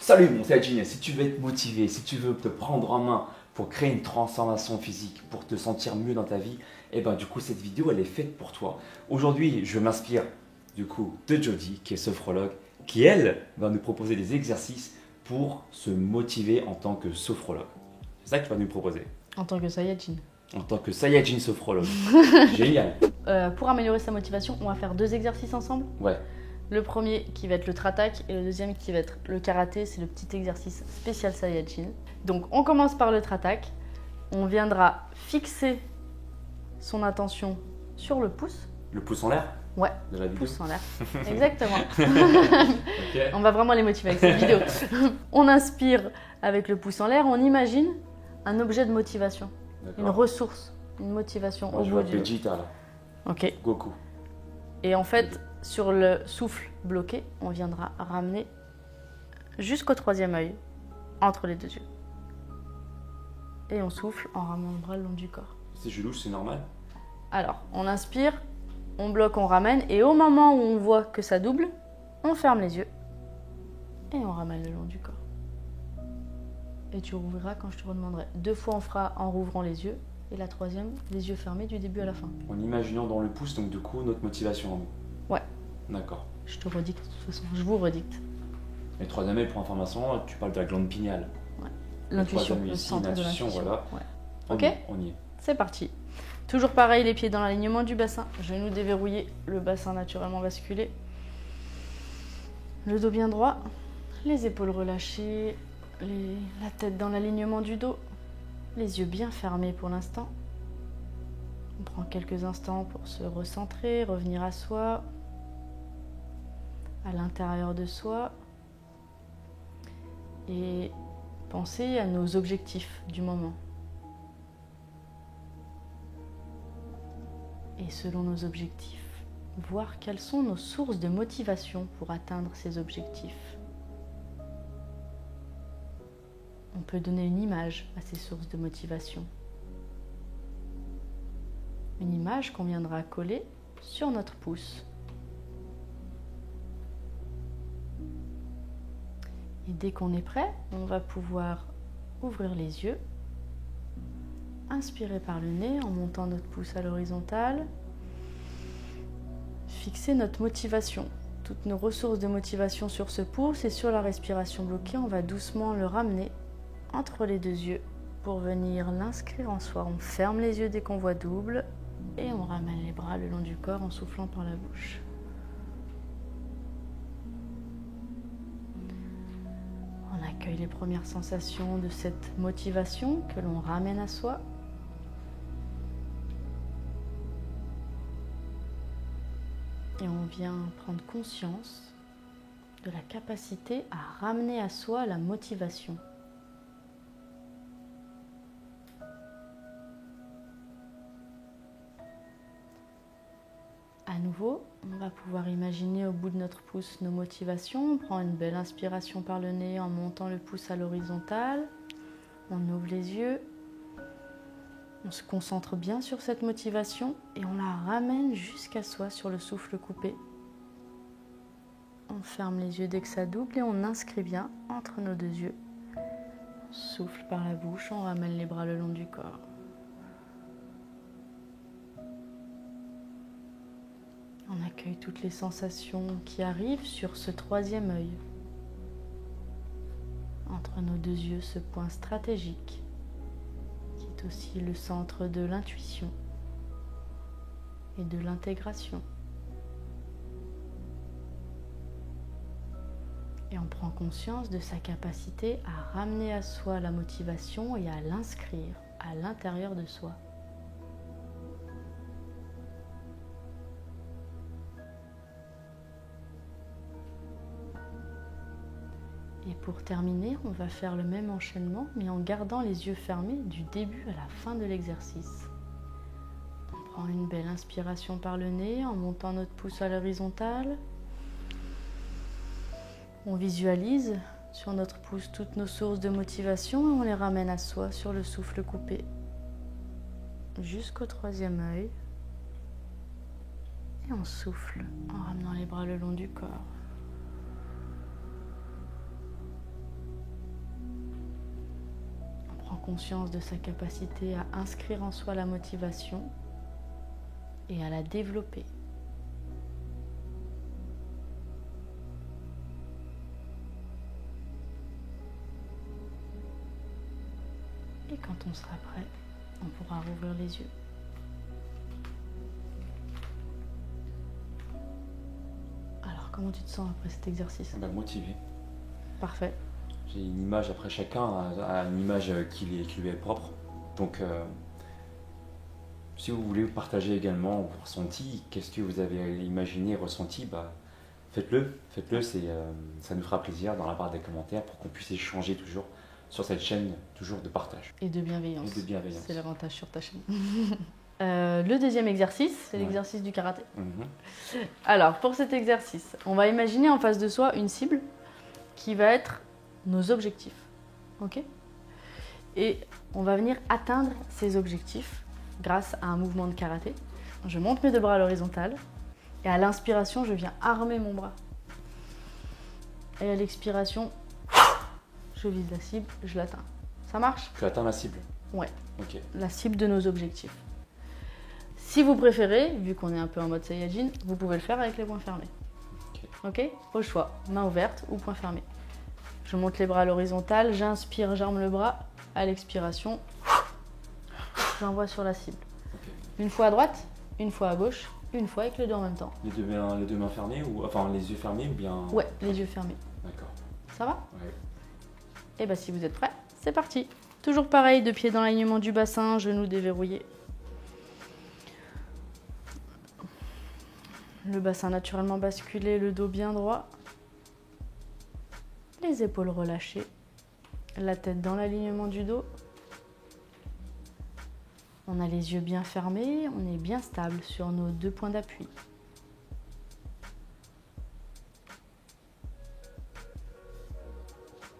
Salut mon Tajin, si tu veux être motivé, si tu veux te prendre en main pour créer une transformation physique, pour te sentir mieux dans ta vie, et ben du coup cette vidéo elle est faite pour toi. Aujourd'hui je m'inspire du coup de Jody qui est sophrologue, qui elle va nous proposer des exercices pour se motiver en tant que sophrologue. C'est ça que tu vas nous proposer. En tant que Saiyajin. En tant que Saiyajin sophrologue. Génial. Pour améliorer sa motivation, on va faire 2 exercices ensemble. Ouais. Le premier qui va être le tratak et le deuxième qui va être le karaté, c'est le petit exercice spécial Saiyajin. Donc on commence par le tratak. On viendra fixer son attention sur le pouce. Le pouce en l'air Ouais, de la vidéo. pouce en l'air. Exactement. Ok. On va vraiment les motiver avec cette vidéo. On inspire avec le pouce en l'air, on imagine un objet de motivation, une D'accord. ressource, une motivation Moi au je bout vois du... Vegeta là. Ok. Goku. Et en fait, sur le souffle bloqué, on viendra ramener jusqu'au 3e œil, entre les 2 yeux. Et on souffle en ramenant le bras le long du corps. Si je louche, c'est normal. Alors, on inspire, on bloque, on ramène, et au moment où on voit que ça double, on ferme les yeux et on ramène le long du corps. Et tu rouvriras quand je te redemanderai. 2 fois on fera en rouvrant les yeux, et la 3e, les yeux fermés du début à la fin. En imaginant dans le pouce, donc du coup, notre motivation en nous. Ouais. D'accord. Je te redicte de toute façon, je vous redicte. Et troisième œil, pour information, tu parles de la glande pinéale. L'intuition, troisième œil le ici, centre de l'intuition, l'intuition. voilà. Ouais. Ok. On y est. C'est parti. Toujours pareil, les pieds dans l'alignement du bassin. Genoux déverrouillés, le bassin naturellement basculé. Le dos bien droit, les épaules relâchées, la tête dans l'alignement du dos, les yeux bien fermés pour l'instant. On prend quelques instants pour se recentrer, revenir à soi, à l'intérieur de soi. Et penser à nos objectifs du moment. Et selon nos objectifs, voir quelles sont nos sources de motivation pour atteindre ces objectifs. On peut donner une image à ces sources de motivation. Une image qu'on viendra coller sur notre pouce. Et dès qu'on est prêt, on va pouvoir ouvrir les yeux, inspirer par le nez en montant notre pouce à l'horizontale, fixer notre motivation, toutes nos ressources de motivation sur ce pouce et sur la respiration bloquée, on va doucement le ramener entre les 2 yeux pour venir l'inscrire en soi. On ferme les yeux dès qu'on voit double et on ramène les bras le long du corps en soufflant par la bouche. On accueille les premières sensations de cette motivation que l'on ramène à soi. Et on vient prendre conscience de la capacité à ramener à soi la motivation. À nouveau, on va pouvoir imaginer au bout de notre pouce nos motivations. On prend une belle inspiration par le nez en montant le pouce à l'horizontale. On ouvre les yeux. On se concentre bien sur cette motivation et on la ramène jusqu'à soi sur le souffle coupé. On ferme les yeux dès que ça double et on inscrit bien entre nos 2 yeux. On souffle par la bouche, on ramène les bras le long du corps. On accueille toutes les sensations qui arrivent sur ce 3e œil. Entre nos 2 yeux, ce point stratégique qui est aussi le centre de l'intuition et de l'intégration. Et on prend conscience de sa capacité à ramener à soi la motivation et à l'inscrire à l'intérieur de soi. Et pour terminer, on va faire le même enchaînement, mais en gardant les yeux fermés du début à la fin de l'exercice. On prend une belle inspiration par le nez en montant notre pouce à l'horizontale. On visualise sur notre pouce toutes nos sources de motivation et on les ramène à soi sur le souffle coupé. Jusqu'au 3e œil. Et on souffle en ramenant les bras le long du corps. conscience de sa capacité à inscrire en soi la motivation et à la développer. Et quand on sera prêt, on pourra rouvrir les yeux. Alors, comment tu te sens après cet exercice? Motivé. Parfait. J'ai une image, après chacun a une image qui lui est propre. Donc, si vous voulez partager également vos ressentis, qu'est-ce que vous avez imaginé, ressenti, faites-le. Ça nous fera plaisir dans la barre des commentaires pour qu'on puisse échanger toujours sur cette chaîne, toujours de partage. Et de bienveillance. C'est l'avantage sur ta chaîne. Le deuxième exercice, c'est l'exercice du karaté. Alors, pour cet exercice, on va imaginer en face de soi une cible qui va être nos objectifs. Ok? Et on va venir atteindre ces objectifs grâce à un mouvement de karaté. Je monte mes deux bras à l'horizontale et à l'inspiration, je viens armer mon bras. Et à l'expiration, je vise la cible, je l'atteins. Ça marche? Tu atteins la cible? Ouais. Ok. La cible de nos objectifs. Si vous préférez, vu qu'on est un peu en mode Saiyajin, vous pouvez le faire avec les poings fermés. Ok? Au choix, main ouverte ou poing fermé. Je monte les bras à l'horizontale, j'inspire, j'arme le bras. À l'expiration, j'envoie sur la cible. Une fois à droite, une fois à gauche, une fois avec les deux en même temps. Les deux mains fermées ou enfin les yeux fermés ou bien? Ouais, les yeux fermés. D'accord. Ça va? Ouais. Et bah si vous êtes prêts, c'est parti. Toujours pareil, deux pieds dans l'alignement du bassin, genoux déverrouillés. Le bassin naturellement basculé, le dos bien droit. Les épaules relâchées. La tête dans l'alignement du dos. On a les yeux bien fermés, on est bien stable sur nos deux points d'appui.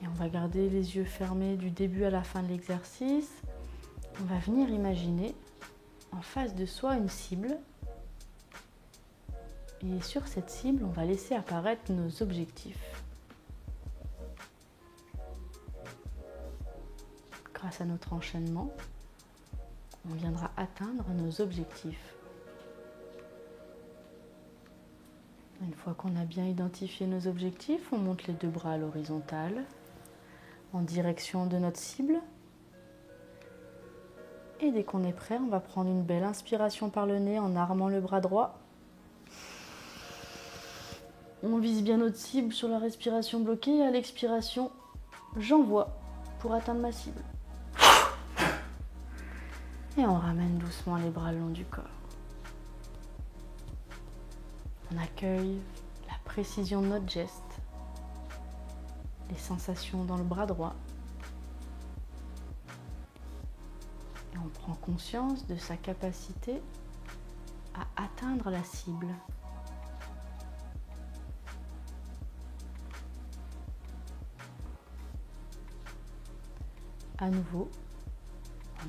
Et on va garder les yeux fermés du début à la fin de l'exercice. On va venir imaginer en face de soi une cible. Et sur cette cible, on va laisser apparaître nos objectifs. Grâce à notre enchaînement, on viendra atteindre nos objectifs. Une fois qu'on a bien identifié nos objectifs, on monte les deux bras à l'horizontale en direction de notre cible. Et dès qu'on est prêt, on va prendre une belle inspiration par le nez en armant le bras droit. On vise bien notre cible sur la respiration bloquée. À l'expiration, j'envoie pour atteindre ma cible. Et on ramène doucement les bras le long du corps. On accueille la précision de notre geste, les sensations dans le bras droit. Et on prend conscience de sa capacité à atteindre la cible. À nouveau,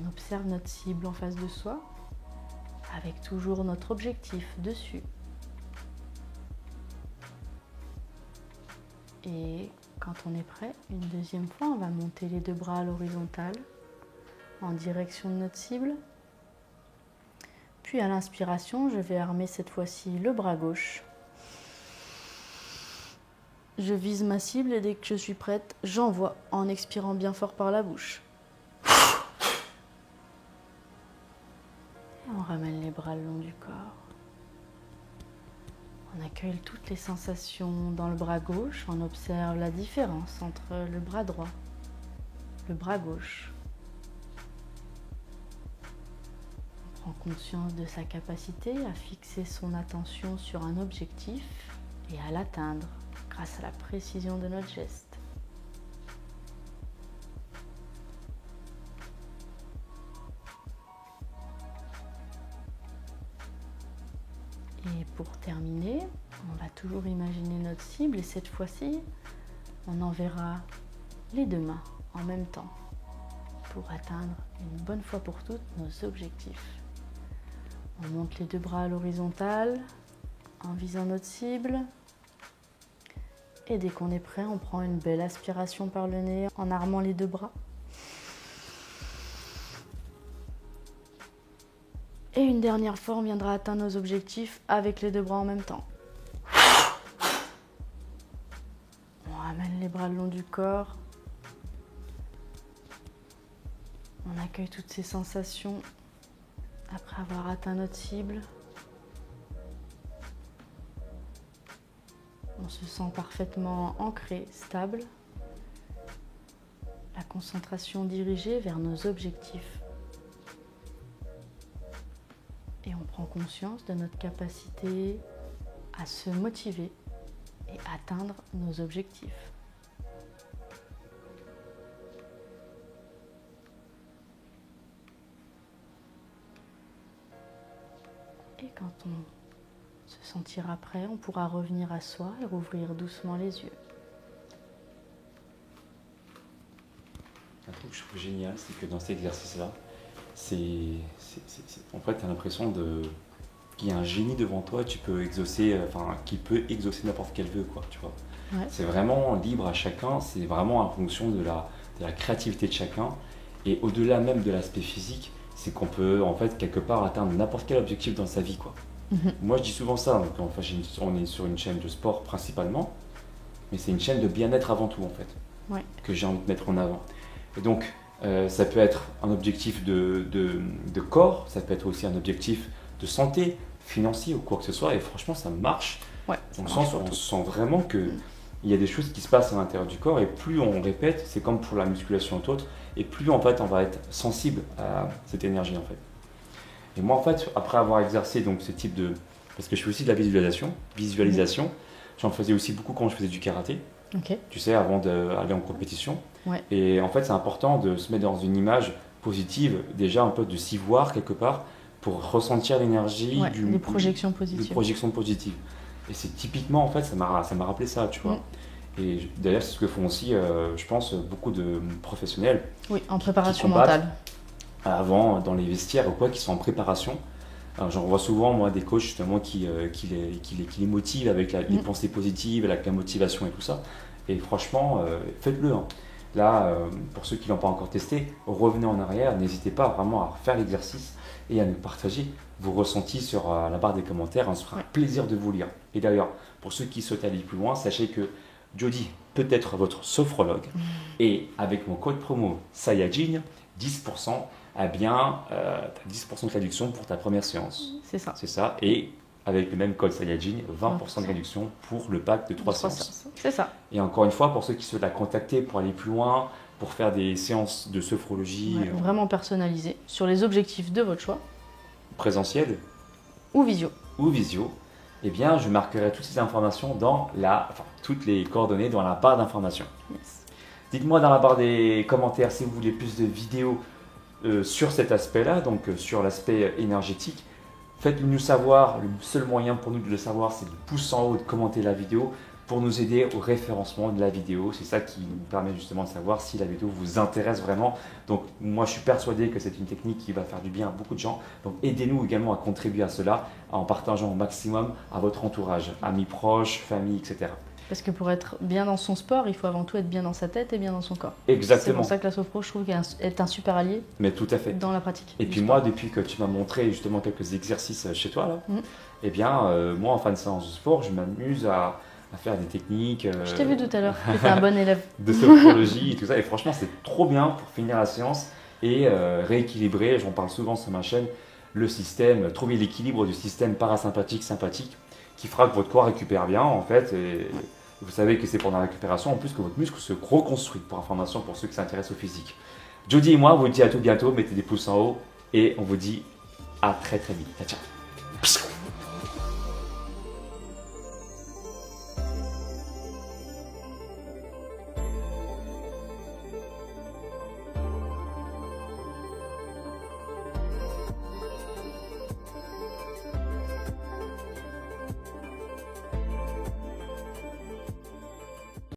on observe notre cible en face de soi, avec toujours notre objectif dessus. Et quand on est prêt, une deuxième fois, on va monter les deux bras à l'horizontale, en direction de notre cible. Puis à l'inspiration, je vais armer cette fois-ci le bras gauche. Je vise ma cible et dès que je suis prête, j'envoie en expirant bien fort par la bouche. Et on ramène les bras le long du corps. On accueille toutes les sensations dans le bras gauche. On observe la différence entre le bras droit, le bras gauche. On prend conscience de sa capacité à fixer son attention sur un objectif et à l'atteindre grâce à la précision de notre geste. Et pour terminer, on va toujours imaginer notre cible et cette fois-ci, on enverra les deux mains en même temps pour atteindre une bonne fois pour toutes nos objectifs. On monte les deux bras à l'horizontale en visant notre cible. Et dès qu'on est prêt, on prend une belle aspiration par le nez en armant les deux bras. Et une dernière fois, on viendra atteindre nos objectifs avec les deux bras en même temps. On ramène les bras le long du corps. On accueille toutes ces sensations après avoir atteint notre cible. On se sent parfaitement ancré, stable. La concentration dirigée vers nos objectifs. Et on prend conscience de notre capacité à se motiver et atteindre nos objectifs. Et quand on se sentira prêt, on pourra revenir à soi et rouvrir doucement les yeux. Un truc que je trouve génial, c'est que dans cet exercice-là, en fait, tu as l'impression qu'il y a un génie devant toi, tu peux exaucer, qui peut exaucer n'importe quel vœu, quoi, tu vois. Ouais. C'est vraiment libre à chacun, c'est vraiment en fonction de la créativité de chacun. Et au-delà même de l'aspect physique, c'est qu'on peut, en fait, quelque part atteindre n'importe quel objectif dans sa vie, quoi. Moi, je dis souvent ça, donc, enfin, on est sur une chaîne de sport principalement, mais c'est une chaîne de bien-être avant tout, en fait, Ouais. que j'ai envie de mettre en avant. Et donc, ça peut être un objectif de corps, ça peut être aussi un objectif de santé, financier ou quoi que ce soit, et franchement, ça marche. Ouais, Dans le sens où on sent vraiment qu'il y a des choses qui se passent à l'intérieur du corps, et plus on répète, c'est comme pour la musculation ou autre, et plus en fait on va être sensible à cette énergie en fait. Et moi en fait, après avoir exercé donc ce type de... Parce que je fais aussi de la visualisation, j'en faisais aussi beaucoup quand je faisais du karaté, tu sais, avant d'aller en compétition. Ouais. Et en fait, c'est important de se mettre dans une image positive, déjà un peu de s'y voir quelque part, pour ressentir l'énergie des projections positives. Des projections positives. Et c'est typiquement, en fait, ça m'a rappelé ça, tu vois. Et d'ailleurs, c'est ce que font aussi, je pense, beaucoup de professionnels. Oui, en préparation mentale. Avant, dans les vestiaires ou quoi, qui sont en préparation. Alors, j'en vois souvent, moi, des coachs justement qui les motivent avec les pensées positives, avec la motivation et tout ça. Et franchement, faites-le. Hein. Là, pour ceux qui ne l'ont pas encore testé, revenez en arrière, n'hésitez pas vraiment à faire l'exercice et à nous partager vos ressentis sur la barre des commentaires. On se fera un plaisir de vous lire. Et d'ailleurs, pour ceux qui souhaitent aller plus loin, sachez que Jody peut être votre sophrologue. Et avec mon code promo Sayajin, 10%, eh bien, tu as 10% de réduction pour ta première séance. C'est ça. C'est ça. Et avec le même code Sayajin, 20% de réduction pour le pack de 3 séances. C'est ça. Et encore une fois, pour ceux qui souhaitent la contacter pour aller plus loin, pour faire des séances de sophrologie. Vraiment personnalisées, sur les objectifs de votre choix. Présentiel. Ou visio. Eh bien, je marquerai toutes ces informations toutes les coordonnées dans la barre d'informations. Yes. Dites-moi dans la barre des commentaires si vous voulez plus de vidéos sur cet aspect-là, donc sur l'aspect énergétique. Faites-le nous savoir. Le seul moyen pour nous de le savoir, c'est de pouce en haut, de commenter la vidéo pour nous aider au référencement de la vidéo. C'est ça qui nous permet justement de savoir si la vidéo vous intéresse vraiment. Donc moi, je suis persuadé que c'est une technique qui va faire du bien à beaucoup de gens. Donc aidez-nous également à contribuer à cela en partageant au maximum à votre entourage, amis proches, famille, etc. Parce que pour être bien dans son sport, il faut avant tout être bien dans sa tête et bien dans son corps. Exactement. C'est pour ça que la sophro, je trouve, est un super allié. Mais tout à fait. Dans la pratique. Et puis moi, depuis que tu m'as montré justement quelques exercices chez toi, là, eh bien, moi, en fin de séance de sport, je m'amuse à faire des techniques. Je t'ai vu tout à l'heure, tu étais un bon élève. De sophrologie et tout ça. Et franchement, c'est trop bien pour finir la séance et rééquilibrer, j'en parle souvent sur ma chaîne, le système, trouver l'équilibre du système parasympathique-sympathique qui fera que votre corps récupère bien, en fait. Et vous savez que c'est pendant la récupération, en plus, que votre muscle se reconstruit, pour information pour ceux qui s'intéressent au physique. Jody et moi, on vous dit à tout bientôt, mettez des pouces en haut et on vous dit à très très vite. Ciao, ciao.